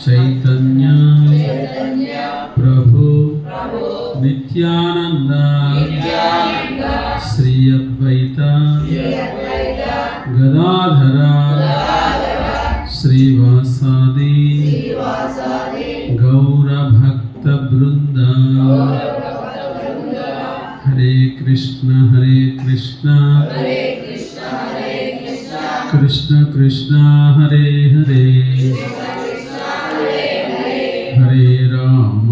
చైతన్య ప్రభు నిత్యానంద శ్రీ అద్వైత గదాధర శ్రీవాసాది గౌరభక్త బృంద. హరే కృష్ణ కృష్ణ కృష్ణ హరే హరే హరే రామ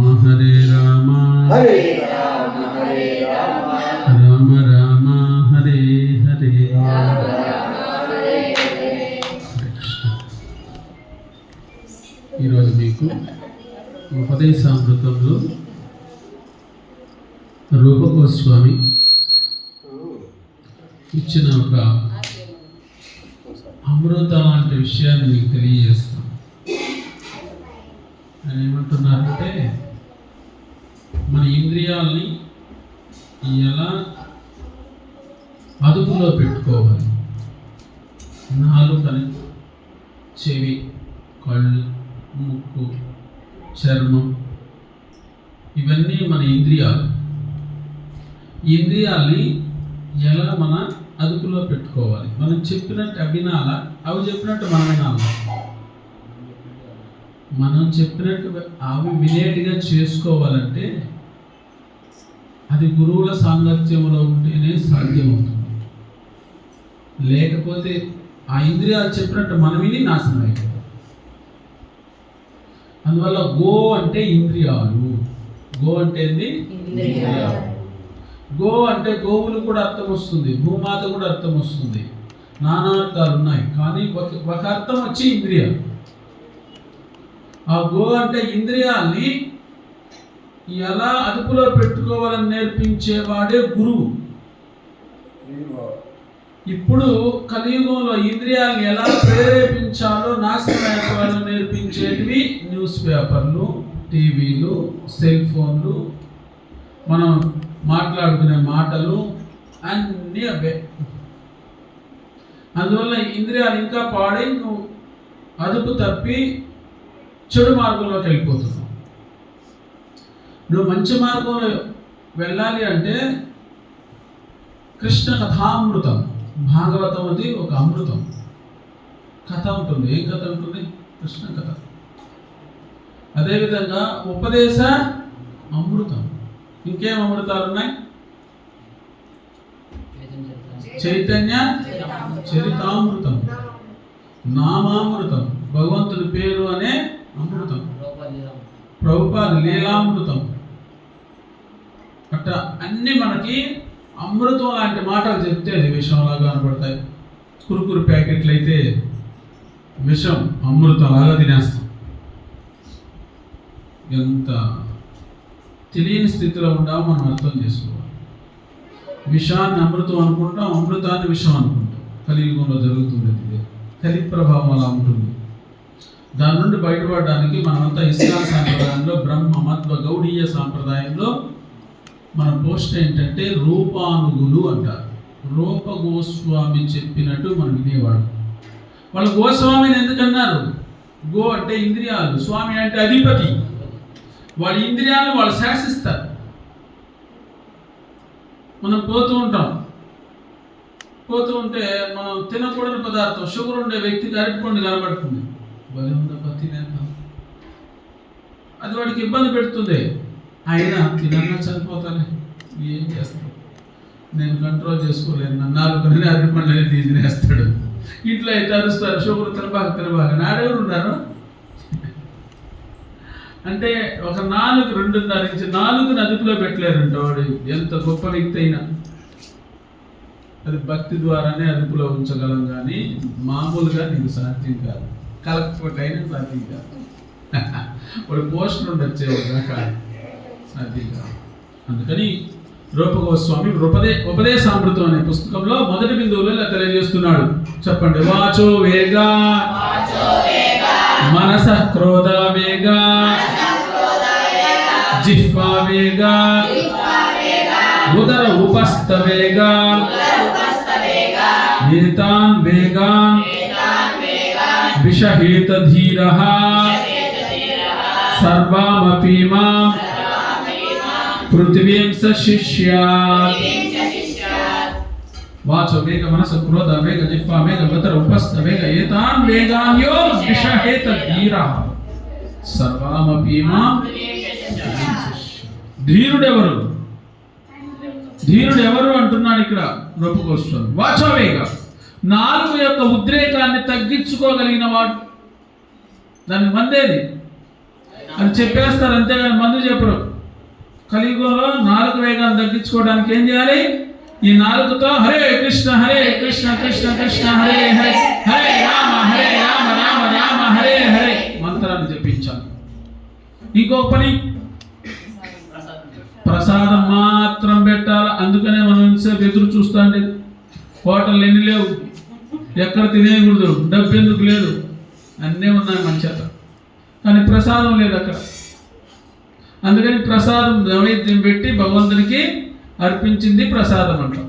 రామ రామ హరే హరే. ఈరోజు మీకు ఉపదేశామృతంలో రూప గోస్వామి ఇచ్చిన ఒక అమృత లాంటి విషయాన్ని మీకు తెలియజేస్తాం. ఆయన ఏమంటున్నారంటే, మన ఇంద్రియాలని ఎలా అదుపులో పెట్టుకోవాలి. నాలుకని, చెవి, కళ్ళు, ముక్కు, చర్మం, ఇవన్నీ మన ఇంద్రియాలు. ఈ ఇంద్రియాల్ని ఎలా మన అదుపులో పెట్టుకోవాలి. మనం చెప్పినట్టు అవి వినాలా, అవి చెప్పినట్టు మనం వినాలా? మనం చెప్పినట్టు అవి వినేటిగా చేసుకోవాలంటే అది గురువుల సాంగత్యంలో ఉంటేనే సాధ్యమవుతుంది. లేకపోతే ఆ ఇంద్రియాలు చెప్పినట్టు మనం విని నాశనం అయిపోతుంది. అందువల్ల గో అంటే ఇంద్రియాలు. గో అంటే ఇంద్రియాలు. గో అంటే గోవులు కూడా అర్థం వస్తుంది, భూమాత కూడా అర్థం వస్తుంది, నానా అర్థాలు ఉన్నాయి. కానీ ఒక అర్థం వచ్చి ఇంద్రియాలు. ఆ గో అంటే ఇంద్రియాల్ని ఎలా అదుపులో పెట్టుకోవాలని నేర్పించేవాడే గురువు. ఇప్పుడు కలియుగంలో ఇంద్రియాలను ఎలా ప్రేరేపించాలో నాశనం నేర్పించేటివి న్యూస్ పేపర్లు, టీవీలు, సెల్ ఫోన్లు, మనం మాట్లాడుకునే మాటలు అన్నీ అవే. అందువల్ల ఇంద్రియాలు ఇంకా పాడై నువ్వు అదుపు తప్పి చెడు మార్గంలోకి వెళ్ళిపోతున్నావు. నువ్వు మంచి మార్గంలో వెళ్ళాలి అంటే కృష్ణ కథామృతం, భాగవతం అది ఒక అమృతం. కథ ఉంటుంది. ఏం కథ ఉంటుంది? కృష్ణ కథ. అదేవిధంగా ఉపదేశ అమృతం. ఇంకేం అమృతాలు ఉన్నాయి? చైతన్య చరితామృతం, నామామృతం, భగవంతుడి పేరు అనే అమృతం, ప్రభుపాద లీలామృతం. అట్లా అన్ని మనకి అమృతం లాంటి మాటలు చెప్తే అది విషంలాగా కనబడతాయి. కురుకురు ప్యాకెట్లు అయితే విషం అమృతం లాగా తినేస్తాం. ఎంత తెలియని స్థితిలో ఉండామో మనం అర్థం చేసుకోవాలి. విషాన్ని అమృతం అనుకుంటాం, అమృతాన్ని విషం అనుకుంటాం. కలియుగంలో జరుగుతుంది. కలి ప్రభావం అలా ఉంటుంది. దాని నుండి బయటపడడానికి మనమంతా ఇస్లాం సాంప్రదాయంలో, బ్రహ్మ మధ్వ గౌడీయ సాంప్రదాయంలో మన పోస్ట్ ఏంటంటే రూపానుగులు అంటారు. రూప గోస్వామి చెప్పినట్టు మనం వినేవాడు. వాళ్ళు గోస్వామిని ఎందుకన్నారు? గో అంటే ఇంద్రియాలు, స్వామి అంటే అధిపతి. వాళ్ళ ఇంద్రియాలను వాళ్ళు శాసిస్తారు. మనం పోతూ ఉంటే మనం తినకూడని పదార్థం, షుగర్ ఉండే వ్యక్తికి అరటిపండు కనబడుతుంది. బలి ఉందబ్బా తినేద్దాం, అది వాడికి ఇబ్బంది పెడుతుంది. అయినా తినన్నా చనిపోతానే, ఏం చేస్తాం? నేను కంట్రోల్ చేసుకోలేను, నా నాలుగునే అరటిపండు అనేది తీసినేస్తాడు. ఇంట్లో అయితే అరుస్తారు, షుగర్ తినబాక నాడెవరు ఉన్నారు అంటే ఒక 2.5 ఇంచు నాలుగుని అదుపులో పెట్టలేరంట వాడు. ఎంత గొప్ప వ్యక్తి అయినా అది భక్తి ద్వారానే అదుపులో ఉంచగలం, కానీ మామూలుగా నీకు సాధ్యం కాదు. కలెక్టర్ అయినా సాధ్యం కాదు. వాడు పోస్టర్ ఉండొచ్చే కాదు, సాధ్యం కాదు. అందుకని రూప గోస్వామి ఉపదేశామృతం అనే పుస్తకంలో మొదటి బిందువులో ఇలా తెలియజేస్తున్నాడు. చెప్పండి. వాచో వేగా మనస క్రోధ వేగా జిహ్వా వేగా ఉదర ఉపస్థ వేగా ఏతాన్ వేగాన్ విషహేతధీరః సర్వామపి మాం పృథివీం సశిష్యాత్. వాచో వేగ మనస క్రోధ వేగ జిహ్వా వేగ బతర ఉపస్థ వేగ ఏతాన్ వేగాన్యో విషహేతధీరః సర్వామపి మాం. ధీరుడెవరు? ధీరుడు ఎవరు అంటున్నాడు ఇక్కడ రూపకోశం. వాచోవేగ, నాలుగు యొక్క ఉద్రేకాన్ని తగ్గించుకోగలిగిన వాడు. దానికి మందేది అని చెప్పేస్తారు, అంతేగాని మందు చెప్పరు. కలియుగంలో నాలుగు వేగాన్ని తగ్గించుకోవడానికి ఏం చేయాలి? ఈ నాలుగుతో హరే కృష్ణ కృష్ణ కృష్ణ హరే హరే, హరే రామ రామ రామ హరే హరే మంత్రాన్ని జపించాలి. ఇంకో పని, ప్రసాదం మాత్రం పెట్టాలి. అందుకనే మనం ఇంతసేపు ఎదురు చూస్తా ఉండేది. హోటల్ ఎన్ని లేవు, ఎక్కడ తినేయకూడదు, డబ్బు ఎందుకు లేదు, అన్నీ ఉన్నాయి మన చేత, కానీ ప్రసాదం లేదు అక్కడ. అందుకని ప్రసాదం నైవేద్యం పెట్టి భగవంతునికి అర్పించింది ప్రసాదం అంటాం.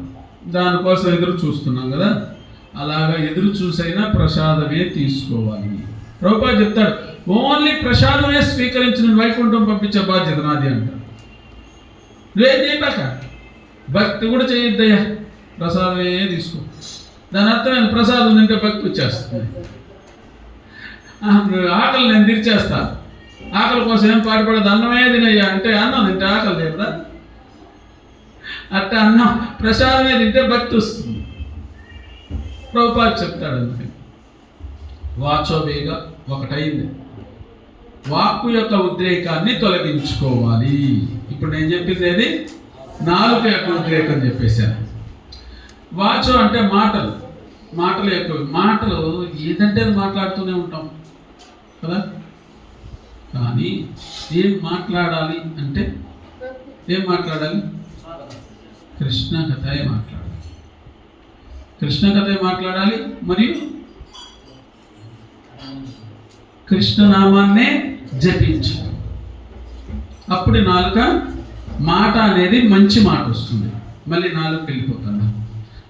దానికోసం ఎదురు చూస్తున్నాం కదా. అలాగా ఎదురు చూసైనా ప్రసాదమే తీసుకోవాలి. ప్రభుపాద చెప్తాడు, ఓన్లీ ప్రసాదమే స్వీకరించిన వైకుంఠం పంపించే బాధ్యత నాది అంటాడు. నువ్వేం చేయబాక, భక్తి కూడా చేయొద్దయ్యా, ప్రసాదమే తీసుకో. దాని అర్థం నేను ప్రసాదం తింటే భక్తి వచ్చేస్తుంది. ఆకలి నేను తీర్చేస్తా, ఆకలి కోసం ఏం పాటుపడదు, అన్నమే తినయ్యా అంటే అన్నం తింటే ఆకలి లేదా? అట్ట అన్నం ప్రసాదమే తింటే భక్తి వస్తుంది. ప్రభుపాద చెప్తాడు. అందుకని వాచోవేగ ఒకటైంది, వాక్కు యొక్క ఉద్రేకాన్ని తొలగించుకోవాలి. ఇప్పుడు నేను చెప్పింది ఏది? నాలుక యొక్క ఉద్రేకం చెప్పేశాను. వాచో అంటే మాటలు, మాటల యొక్క మాటలు ఏదంటే అది మాట్లాడుతూనే ఉంటాం కదా. కానీ ఏం మాట్లాడాలి అంటే ఏం మాట్లాడాలి? కృష్ణ కథే మాట్లాడాలి. కృష్ణ కథే మాట్లాడాలి. మరియు కృష్ణనామాన్నే జపించాలి. అప్పుడు నాలుక మాట అనేది మంచి మాట వస్తుంది. మళ్ళీ నాలుగు వెళ్ళిపోతాను.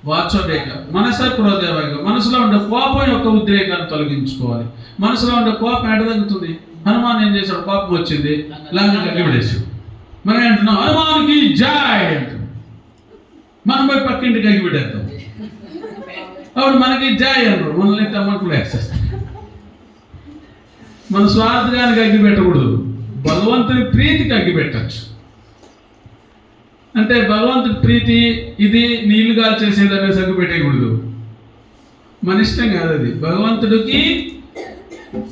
వాచోవేగ మనస క్రోధవేగ, మనసులో ఉండే కోపం యొక్క ఉద్రేకాన్ని తొలగించుకోవాలి. మనసులో ఉండే కోపం ఎడ తగ్గుతుంది? హనుమాన్ ఏం చేశాడు? కోపం వచ్చింది, లంకకి అగ్గిపెట్టేశాడు. మనం ఏంటున్నాం? హనుమానికి జాయ్ అంటాం. మనం పోయి పక్కింటికి అగ్గిపెట్టేస్తాం. అప్పుడు మనకి జాయ్ అంటారు, మనల్ని తమ్మట్లు వేసేస్తాం. మన స్వార్థానికి అగ్గి పెట్టకూడదు, భగవంతుని ప్రీతికి అగ్గి పెట్టచ్చు. అంటే భగవంతుడి ప్రీతి ఇది నీళ్లు కాల్చేసేది అనేసి అగ్గి పెట్టేయకూడదు. మన ఇష్టం కాదు అది. భగవంతుడికి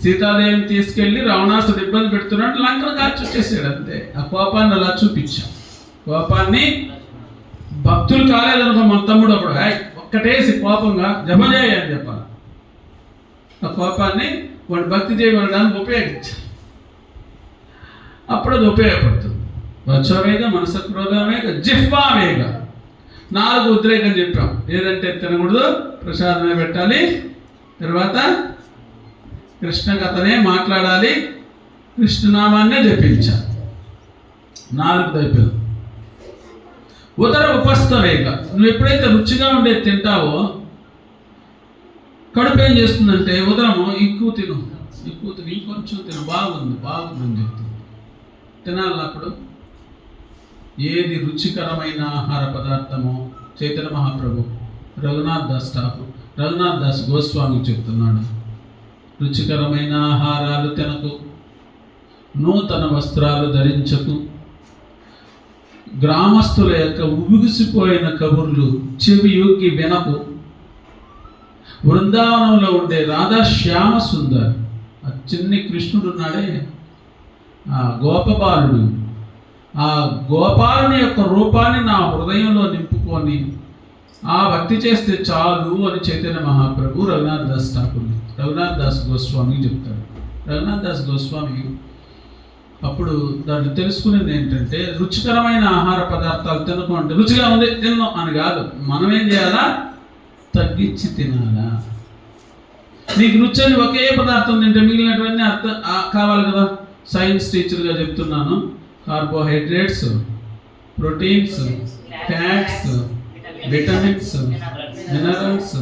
సీతాదేవిని తీసుకెళ్లి రావణాసుడు ఇబ్బంది పెడుతున్నాడు, లంకను కాల్చి వచ్చేసాడు అంతే. ఆ కోపాన్ని అలా చూపించాం. కోపాన్ని భక్తులు కాలేదనుకో, మన తమ్ముడు అప్పుడు ఒక్కటేసి కోపంగా జపజేయ అని చెప్పాలి. ఆ కోపాన్ని వాడు భక్తి చేయడానికి ఉపయోగించాలి. అప్పుడు అది ఉపయోగపడుతుంది. వచ్చవేగ మనస క్రోధవేగ జిహ్వావేగ, నాలుగు ఉద్రేకం చెప్పాం. ఏదంటే తినకూడదు, ప్రసాదమే పెట్టాలి, తర్వాత కృష్ణ కథనే మాట్లాడాలి, కృష్ణనామాన్నే జపించాలి. నాలుగు అయిపోయింది. ఉదర ఉపస్థ వేగ, నువ్వు ఎప్పుడైతే రుచిగా ఉండేది తింటావో కడుపు ఏం చేస్తుందంటే ఉదరము ఎక్కువ తిను ఇంకొంచెం తిను, బాగుంది అని చెప్తుంది. తినాలన్నప్పుడు ఏది రుచికరమైన ఆహార పదార్థమో చైతన్య మహాప్రభు రఘునాథ్ దాస్ గోస్వామికి చెప్తున్నాడు. రుచికరమైన ఆహారాలు తినకు, నూతన వస్త్రాలు ధరించకు, గ్రామస్తుల యొక్క ఉబిగిసిపోయిన కబుర్లు చెవి యొగ్గి వినకు. బృందావనంలో ఉండే రాధా శ్యామ సుందర్, ఆ చిన్ని కృష్ణుడు ఉన్నాడే, ఆ గోపబాలుడు, ఆ గోపాలుని యొక్క రూపాన్ని నా హృదయంలో నింపుకొని ఆ భక్తి చేస్తే చాలు అని చైతన్య మహాప్రభు రఘునాథ్ దాస్ గోస్వామికి చెప్తాడు. రఘునాథ్ దాస్ గోస్వామి అప్పుడు దాన్ని తెలుసుకునేది ఏంటంటే, రుచికరమైన ఆహార పదార్థాలు తినకు అంటే రుచిగా ఉంది తిన్నాం అని కాదు, మనం ఏం చేయాలా? తగ్గించి తినాలా. నీకు రుచి అని ఒకే పదార్థం తింటే మిగిలినటువన్నీ అర్థం కావాలి కదా. సైన్స్ టీచర్గా చెప్తున్నాను, carbohydrates, proteins, fats, vitamins, minerals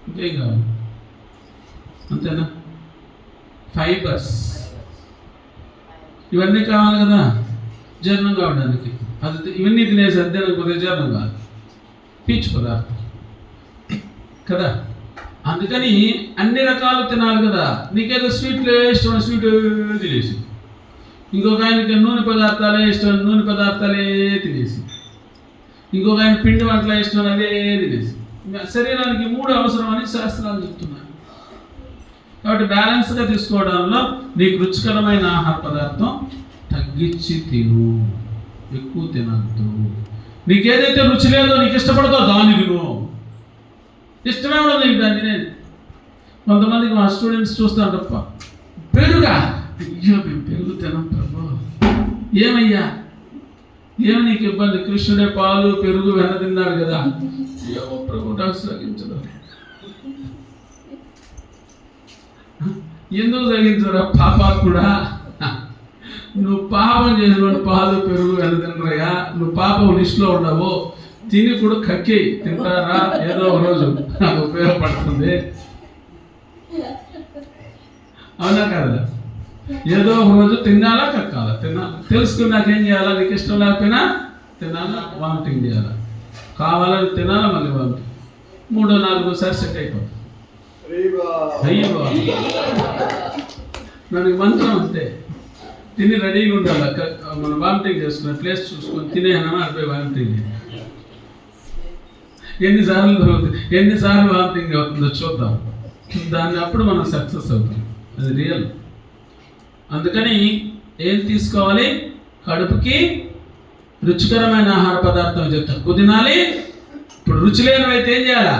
ఇంకేం కావాలి, అంతేనా? ఫైబర్స్, ఇవన్నీ కావాలి కదా జీర్ణం కావడానికి. అది ఇవన్నీ తినేసి అద్దెనకపోతే జీర్ణం కాదు, పీచు పదార్థం కదా. అందుకని అన్ని రకాలు తినాలి కదా. నీకేదో స్వీట్లు ఇష్టం, స్వీట్ తినేసి, ఇంకొక ఆయనకి నూనె పదార్థాలే ఇష్టం, నూనె పదార్థాలే తినేసి, ఇంకొక ఆయన పిండి వంటలు ఇష్టం, అవే తినేసి. శరీరానికి 3 అవసరం అని శాస్త్రాలు చెప్తున్నాయి. కాబట్టి బ్యాలెన్స్గా తీసుకోవడంలో నీకు రుచికరమైన ఆహార పదార్థం తగ్గించి తిను, ఎక్కువ తినద్దు. నీకు ఏదైతే రుచి లేదో, నీకు ఇష్టపడదో దాన్ని తిను. ఇష్టమే ఉండదు నీకు దాన్ని తినేది. కొంతమందికి మా స్టూడెంట్స్ చూస్తాను తప్ప, పెరుగా, అయ్యో మేము పెరుగు తినం ప్రభు. ఏమయ్యా, ఏమి నీకు ఇబ్బంది? కృష్ణుడే పాలు పెరుగు వెన్న తిన్నాడు కదా. ఏమో ప్రభు తగ్గించడం. ఎందుకు తగ్గించరా పాపాత్ముడా? నువ్వు పాపం చేసినటువంటి పాలు పెరుగు వెన్న తినరయ్యా. నువ్వు పాపం లిస్టులో ఉండవు. తిని కూడా కక్కి తింటారా ఏదో ఒక రోజు, నాకు ఉపయోగపడుతుంది. అవునా కదా? ఏదో ఒక రోజు తినాలా కక్కాలా, తెలుసుకున్నాక ఏం చేయాలా? నీకు ఇష్టం లేకపోయినా తినాలా, వామిటింగ్ చేయాలా, కావాలని తినాలా, మళ్ళీ వామిటింగ్. 3-4 సెట్ అయిపోతుంది. అయ్యో మనకి మంత్రం అంతే, తిని రెడీగా ఉండాలి. మనం వామిటింగ్ చేసుకునే ప్లేస్ చూసుకొని తినేనా అడిపోయి వామిటింగ్. ఎన్నిసార్లు వామిటింగ్ అవుతుందో చూద్దాం. దాన్ని అప్పుడు మనం సక్సెస్ అవుతాం. అది రియల్. అందుకని ఏం తీసుకోవాలి? కడుపుకి రుచికరమైన ఆహార పదార్థం తక్కువ తినాలి. ఇప్పుడు రుచి లేనివైతే ఏం చేయాలా?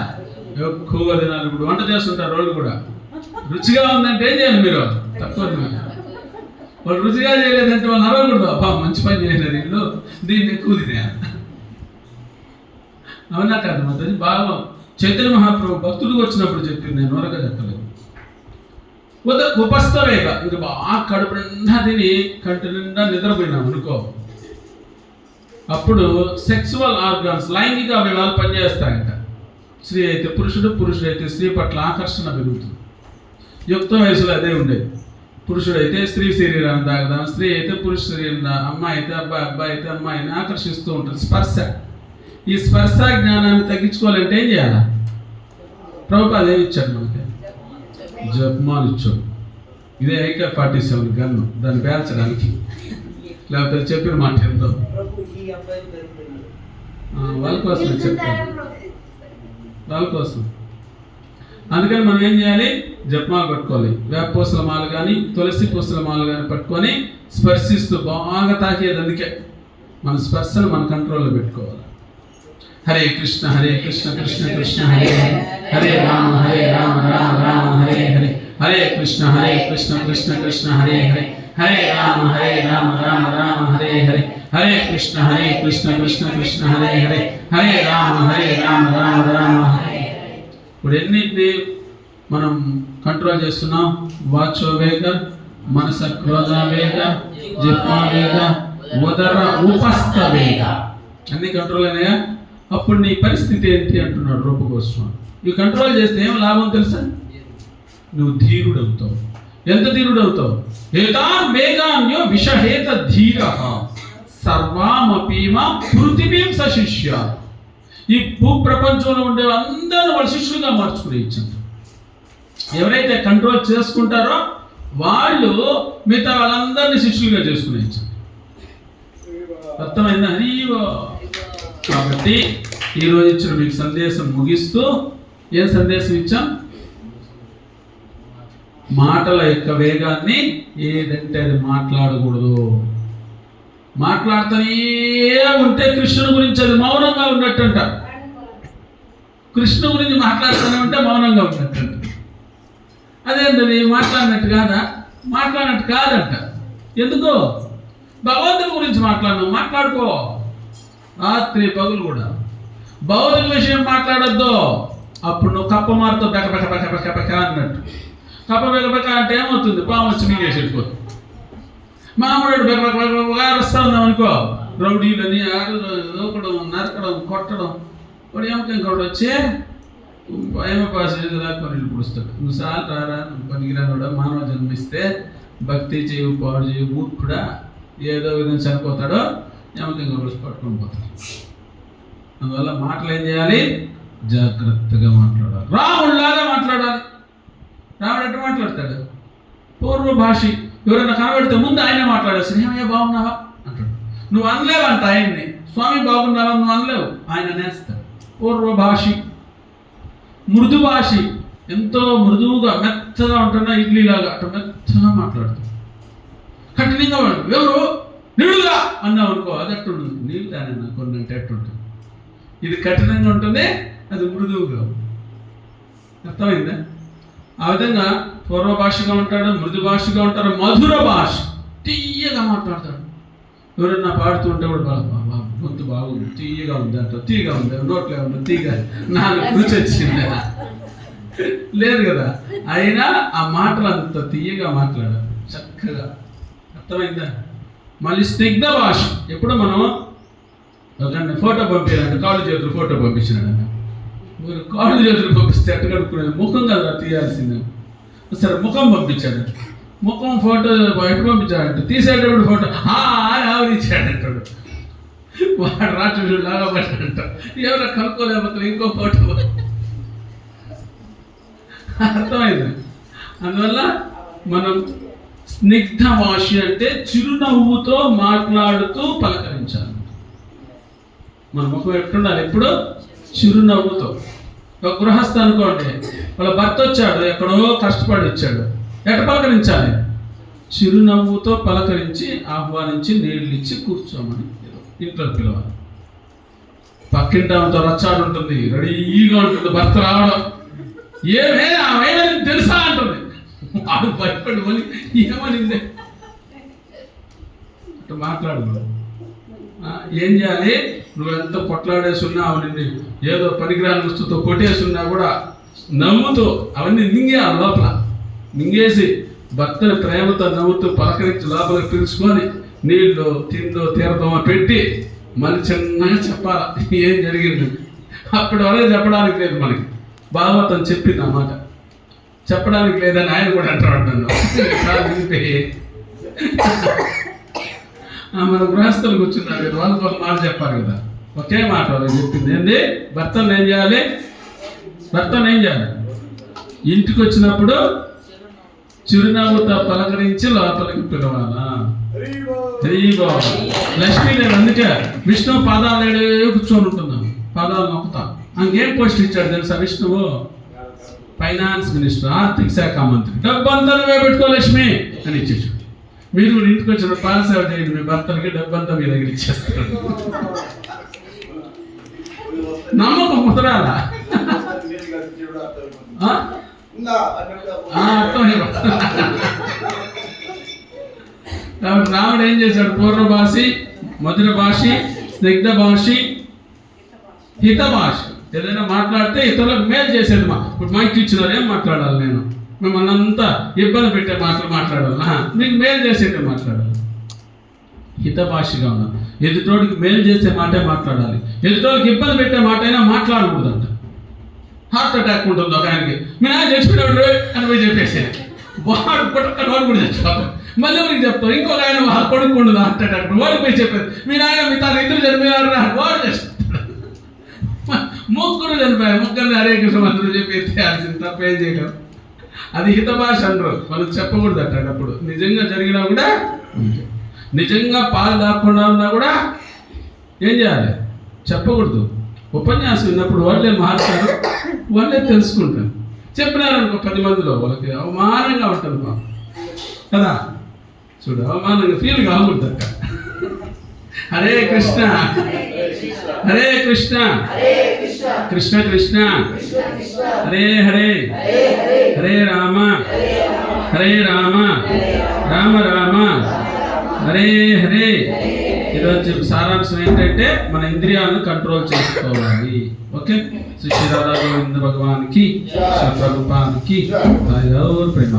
ఎక్కువగా తినాలి. ఇప్పుడు వంట చేస్తుంటారు వాళ్ళు కూడా, రుచిగా ఉందంటే ఏం చేయాలి? మీరు తక్కువ తినాలి. వాళ్ళు రుచిగా చేయలేదంటే వాళ్ళు అరవకూడదు, అబ్బా మంచి పని చేయలేదు వీళ్ళు, దీన్ని ఎక్కువ తినేయాలి. అవునా కాదు? మరి బాగా చైతన్య మహాప్రభు భక్తుడికి వచ్చినప్పుడు చెప్పింది, నేను నోరగా చెప్పలేదు. ఉపస్థవేగ, ఇంక బాగా కడుపు నిండా తిని కంటి నిండా నిద్రపోయినాం అనుకో, అప్పుడు సెక్సువల్ ఆర్గాన్స్, లైంగిక అవయవాలు పనిచేస్తాయంట. స్త్రీ అయితే పురుషుడు, పురుషుడైతే స్త్రీ పట్ల ఆకర్షణ పెరుగుతుంది. యుక్త వయసులో అదే ఉండేది. పురుషుడైతే స్త్రీ శరీరాన్ని తాగదాం, స్త్రీ అయితే పురుష శరీరం, అమ్మాయి అయితే అబ్బాయి, అబ్బాయి అయితే అమ్మాయిని ఆకర్షిస్తూ ఉంటుంది. స్పర్శ. ఈ స్పర్శ జ్ఞానాన్ని తగ్గించుకోవాలంటే ఏం చేయాలి? ప్రభుపాద ఏమి ఇచ్చాడు మనకి? జపమాలు ఇచ్చాడు. ఇదే AK-47 గన్ను, దాన్ని పేల్చడానికి. లేకపోతే చెప్పిన మాట ఎంతో వాళ్ళ కోసం చెప్తాను, వాళ్ళ కోసం. అందుకని మనం ఏం చేయాలి? జపమాలు పట్టుకోవాలి. వేప పూసల మాలు కానీ తులసి పూసల మాలు కానీ పట్టుకొని స్పర్శిస్తూ బాగా తాకేది. అందుకే మన స్పర్శను మన కంట్రోల్లో పెట్టుకోవాలి. హరే కృష్ణ కృష్ణ కృష్ణ హరే హరే రామ రామ రామ హరే హరే, హరే కృష్ణ కృష్ణ కృష్ణ హరే హరే, హరే రామ రామ రామ హరే హరే, హరే కృష్ణ కృష్ణ కృష్ణ హరే హరే, హరే రామ రామ హరే. ఇప్పుడు ఎన్నింటిని మనం కంట్రోల్ చేస్తున్నాం? వాచో వేగ, మనస క్రోధ వేగ, జిహ్వా వేగ, ఉదర ఉపస్థ వేగ, అన్ని కంట్రోల్ అయినాయా? అప్పుడు నీ పరిస్థితి ఏంటి అంటున్నాడు రూపగోస్వామి. ఇవి కంట్రోల్ చేస్తే ఏం లాభం తెలుసా? నువ్వు ధీరుడు అవుతావు. ఎంత ధీరుడు అవుతావు? ఏతాన్ వేగాన్యో విషహేత ధీర సర్వామపీమ పృథివీం సశిష్య. ఈ భూ ప్రపంచంలో ఉండే అందరూ వాళ్ళ శిష్యులుగా మార్చుకునే ఇచ్చారు. ఎవరైతే కంట్రోల్ చేసుకుంటారో వాళ్ళు మిగతా వాళ్ళందరినీ శిష్యులుగా చేసుకునే ఇచ్చారు. అర్థమైందా? హరివో. కాబట్టి ఈరోజు ఇచ్చిన మీకు సందేశం ముగిస్తూ ఏం సందేశం ఇచ్చాం? మాటల యొక్క వేగాన్ని ఏదంటే అది మాట్లాడకూడదు. మాట్లాడుతూనే ఉంటే కృష్ణుని గురించి అది మౌనంగా ఉన్నట్టంట. కృష్ణు గురించి మాట్లాడుతూనే ఉంటే మౌనంగా ఉన్నట్టంట. అదేంటది? మాట్లాడినట్టు కాదా? మాట్లాడినట్టు కాదంట. ఎందుకో? భగవంతుని గురించి మాట్లాడుకో రాత్రి పగులు కూడా. భౌతిక విషయం మాట్లాడద్దు. అప్పుడు నువ్వు కప్ప మారుతో బెక బెక బెక బెక బెక అన్నట్టు. కప్ప బెక బెక అంటే ఏమవుతుంది? పాము వచ్చి మీకేసి వెళ్ళిపోతుంది. మామూలు బెక బెక బెక బెక అరుస్తా ఉన్నాం అనుకో, రౌడీలని నరకడం కొట్టడం. వాడు ఏమక ఇంకోటి వచ్చి ఏమో పాస్ చేసేదాకా కొన్ని పుడుస్తాడు. నువ్వు సార్ రారా, నువ్వు పనికిరానుడా, మానవ జన్మిస్తే భక్తి చేయవు, పాడు చేయవు, మూర్ఖుడా, ఏదో విధంగా చనిపోతాడో ఎమకంగా రోజు పట్టుకొని పోతాడు. అందువల్ల మాటలు ఏం చేయాలి? జాగ్రత్తగా మాట్లాడాలి, రాముడిలాగా మాట్లాడాలి. రాముడు ఎట్లా మాట్లాడతాడు? పూర్వ భాషి. ఎవరైనా కనబడితే ముందు ఆయనే మాట్లాడేస్తాడు. ఏమయ్యా బాగున్నావా అంటాడు. నువ్వు అనలేవు అంట ఆయన్ని. స్వామి బాగున్నావా నువ్వు అనలేవు, ఆయన నేస్తాడు. పూర్వ భాషి. మృదు భాషి, ఎంతో మృదువుగా మెత్తగా ఉంటున్నా, ఇడ్లీలాగా అటు మెత్తగా మాట్లాడుతాడు. కఠినంగా ఎవరు నిలుగా అన్నావు అనుకో, అది అట్టుంటుంది. నీళ్ళు తానన్నా కొన్ని అంటే అట్టుంటుంది. ఇది కఠినంగా ఉంటుంది, అది మృదువుగా. అర్థమైందా? ఆ విధంగా పూర్వ భాషగా ఉంటాడు, మృదు భాషగా ఉంటాడు, మధుర భాష, తీయగా మాట్లాడతాడు. ఎవరన్నా పాడుతూ ఉంటే కూడా బాగా గొంతు బాగుంది, తీయగా ఉంది అంటారు. తీయగా ఉంది, నోట్లో ఉంది తీయగా, నాకు రుచి వచ్చింది లేదు కదా. అయినా ఆ మాటలు అంత తీయగా మాట్లాడాలి, చక్కగా. అర్థమైందా? మళ్ళీ స్నిగ్ధ భాష. ఎప్పుడు మనం ఫోటో పంపించాలంటే కాళ్ళు చేతులు ఫోటో పంపించినాడు. మీరు కాళ్ళు చేతులు పంపిస్తే ఎట్ట కడుక్కునేది? ముఖం కదా తీయాల్సిందే. సరే ముఖం పంపించాడు. ముఖం ఫోటో ఎటు పంపించాడంటే తీసేటప్పుడు ఫోటో ఆవరించాడంటాడు. వాడు రాక్షసుడు లాగా పడ్డాడంట. ఎవరో కనుక్కోలేకపోతే ఇంకో ఫోటో. అర్థమైంది? అందువల్ల మనం స్నిగ్ధ భాష అంటే చిరునవ్వుతో మాట్లాడుతూ పలకరించాలి. మన ముఖం ఎట్టుండాలి? ఎప్పుడు చిరునవ్వుతో. ఒక గృహస్థ అనుకోండి, వాళ్ళ భర్త వచ్చాడు, ఎక్కడో కష్టపడి వచ్చాడు, ఎట పలకరించాలి? చిరునవ్వుతో పలకరించి ఆహ్వానించి నీళ్ళు ఇచ్చి కూర్చోమని ఇంట్లో పిలవాలి. పక్కింటాంతో రచ్చాడు ఉంటుంది, రెడీగా ఉంటుంది. భర్త రావడం, ఏమే ఆమె తెలుసా అంటుంది. వాడు భయపడి పోని ఏమనిందే అట్లా మాట్లాడదు. ఏం చేయాలి? నువ్వు ఎంత కొట్లాడేసున్నా, అవన్నీ ఏదో పనికిరాని వస్తుతో కొట్టేసున్నా కూడా నవ్వుతూ అవన్నీ మింగేయాలి. లోపల మింగేసి భర్తని ప్రేమతో నవ్వుతూ పలకరించి లోపలికి పిలుచుకొని నీళ్ళు తిందో తీర్థమో పెట్టి మళ్ళీ చిన్నగా చెప్పాలి ఏం జరిగింది. అప్పటి వరకు చెప్పడానికి లేదు మనకి. భాగవతం చెప్పింది అన్నమాట, చెప్పడానికి లేదని ఆయన కూడా అంటాడు నన్ను. మన గృహస్థులు కూర్చున్నారు కదా, వాళ్ళకి ఒక మాట చెప్పాలి కదా. ఒకే మాట వాళ్ళకి చెప్పింది ఏంటి? భర్తను ఏం చేయాలి? భర్తను ఏం చేయాలి? ఇంటికి వచ్చినప్పుడు చిరునవ్వుతో పలకరించి లోపలికి పిలవాలా. లక్ష్మీదేవి అందుకే విష్ణువు పాదాలు కూర్చొని ఉంటున్నాను, పాదాలు నొక్కుతాం. ఇంకేం పోస్ట్ ఇచ్చాడు తెలుసా విష్ణువు? ఫైనాన్స్ మినిస్టర్, ఆర్థిక శాఖ మంత్రి. డబ్బంతా నువ్వే పెట్టుకో లక్ష్మి అని ఇచ్చేసాడు. మీరు కూడా ఇంటికి వచ్చిన పాలసేవ చేయండి, మీ భర్తలకి డబ్బంతా మీ దగ్గర ఇచ్చేస్తారు. నమ్మకం ముసరాలా? కాబట్టి రాముడు ఏం చేశాడు? పూర్వ భాషి, మధుర భాషి, స్నిగ్ధ భాషి, హిత భాష. ఏదైనా మాట్లాడితే ఇతరులకు మేలు చేసేది. ఇప్పుడు మైక్ ఇచ్చినారు, ఏం మాట్లాడాలి? నేను మిమ్మల్ని అంతా ఇబ్బంది పెట్టే మాటలు మాట్లాడాలి, మీకు మేలు చేసేది మాట్లాడాలి. హిత భాషగా ఉన్నాను. ఎదుటోడికి మేలు చేసే మాటే మాట్లాడాలి, ఎదుటోడికి ఇబ్బంది పెట్టే మాట అయినా మాట్లాడకూడదంట. హార్ట్ అటాక్ ఉంటుంది ఒక ఆయనకి, మీ నాయన చచ్చిపోయాడు అని పోయి చెప్పేసి వాడు పుట్టక్కడోడు కూడా చచ్చిపోతాడు. మళ్ళీ ఎవరికి చెప్తావు? ఇంకొక ఆయన కొడుకు ఉండదు హార్ట్ అటాక్, వాడికి పోయి చెప్పేది మీ నాయన మీ తాను ఇద్దరు చనిపోయారు రా, వాడు చేస్తాడు. ముగ్గురు చనిపోయారు, ముగ్గురిని హరే కృష్ణ మంత్రులు చెప్పి ఎత్తేయాల్సింది, తప్పేం చేయడం. అది హిత భాష అనరు, వాళ్ళకి చెప్పకూడదు అప్పుడు. నిజంగా జరిగినా కూడా, నిజంగా పాలు దాక్కుండా ఉన్నా కూడా ఏం చేయాలి? చెప్పకూడదు. ఉపన్యాసం విన్నప్పుడు వాళ్ళే మారుతారు, వాళ్ళే తెలుసుకుంటారు. చెప్పినారనుకో 10 మందిలో, వాళ్ళకి అవమానంగా ఉంటుంది కదా. చూడు, అవమానంగా ఫీల్ కాకూడదు అక్క. హరే కృష్ణ హరే కృష్ణ కృష్ణ కృష్ణ హరే హరే హరే రామ హరే రామ రామ రామ హరే హరే. ఈరోజు సారాంశం ఏంటంటే మన ఇంద్రియాలను కంట్రోల్ చేసుకోవాలి. ఓకే, శ్రీ రాధా గోవింద భగవానికి, శ్రీ ప్రభుపానికి ప్రేమ.